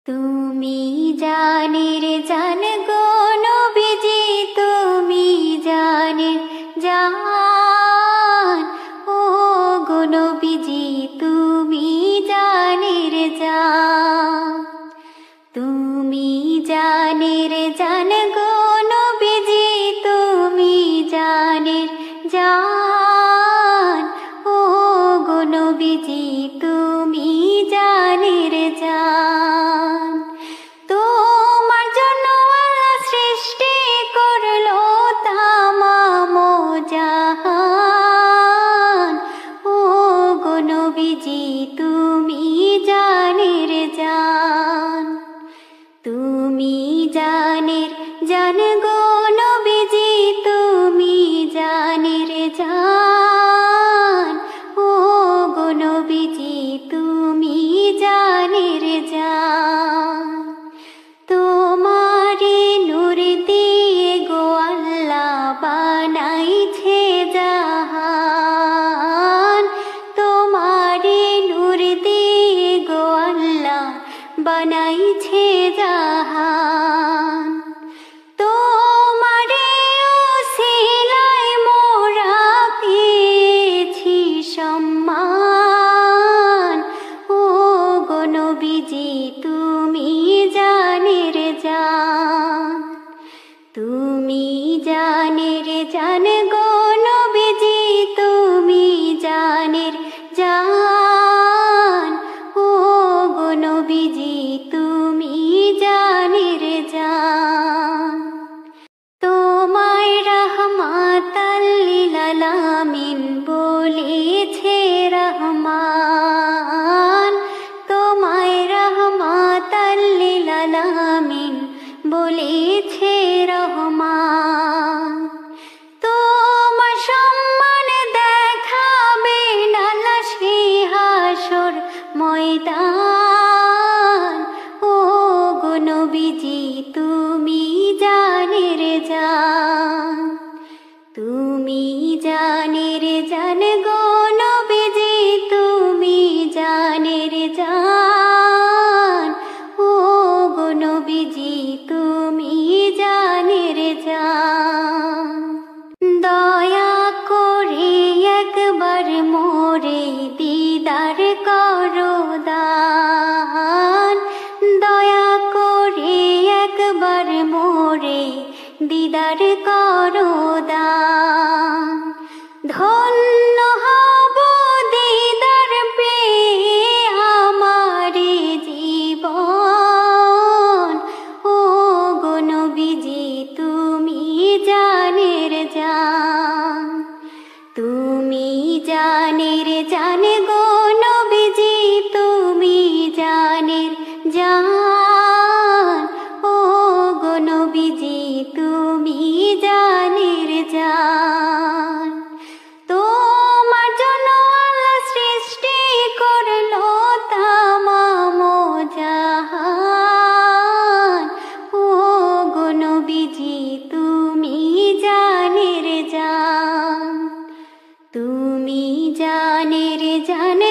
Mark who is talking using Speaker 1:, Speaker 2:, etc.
Speaker 1: তুমি জানের জান গো নবীজি, তুমি জানের জান। ও গো নবীজি, তুমি জানের জান। তুমি জানের জান গো নবীজি, তুমি জানের জান। ও গো নবীজি, তুমি জানের জান। তোমার জন্য আল্লাহ সৃষ্টি করলো তামাম জাহান। ও গো নবীজি, তুমি জানের জান। তুমি জানের জান গো নবীজি, তুমি জানের জান। ও গো নবীজি, তুমি জানের জান। তোমারি নূর দিয়ে গো আল্লাহ বানাইছে জাহান। তোমারি নূর দিয়ে গো আল্লাহ বানাইছে জাহান। তোমারে ওসিলায় মোরা পেয়েছি সম্মান। ও গো নবীজি, তুমি জানের জান। তুমি জানের জান গো নবীজি, তুমি জানের জান। ও গো নবীজি, তুমি জানের জান। তোমায় রাহমাতাল লিল আলামিন বলেছে রহমান। তোমায় রাহমাতাল লিল আলামিন বলেছে রহমান। তোমার সম্মান দেখাবে আল্লাহ সেই হাসর ময়দান। ও গো নবীজি, তুমি জানের জান। তুমি জানের জান গো নবীজি, তুমি জানের জান। ও গো নবীজি, তুমি জানের জান। দয়া করে একবার মোরে দিদার করো দান। দয়া করে একবার মোরে দিদার করো দান। ধন্য হব দিদার পেয়ে আমার জীবন। ও গো নবীজি, তুমি জানের জান। তুমি জানের জান গো নবীজি, তুমি জানের জান। ও গো নবীজি, তুমি জানের জান। তোমার জন্য আল্লাহ সৃষ্টি করলো তামাম জাহান। ও গো নবীজি, তুমি জানের জান। তুমি জানের জান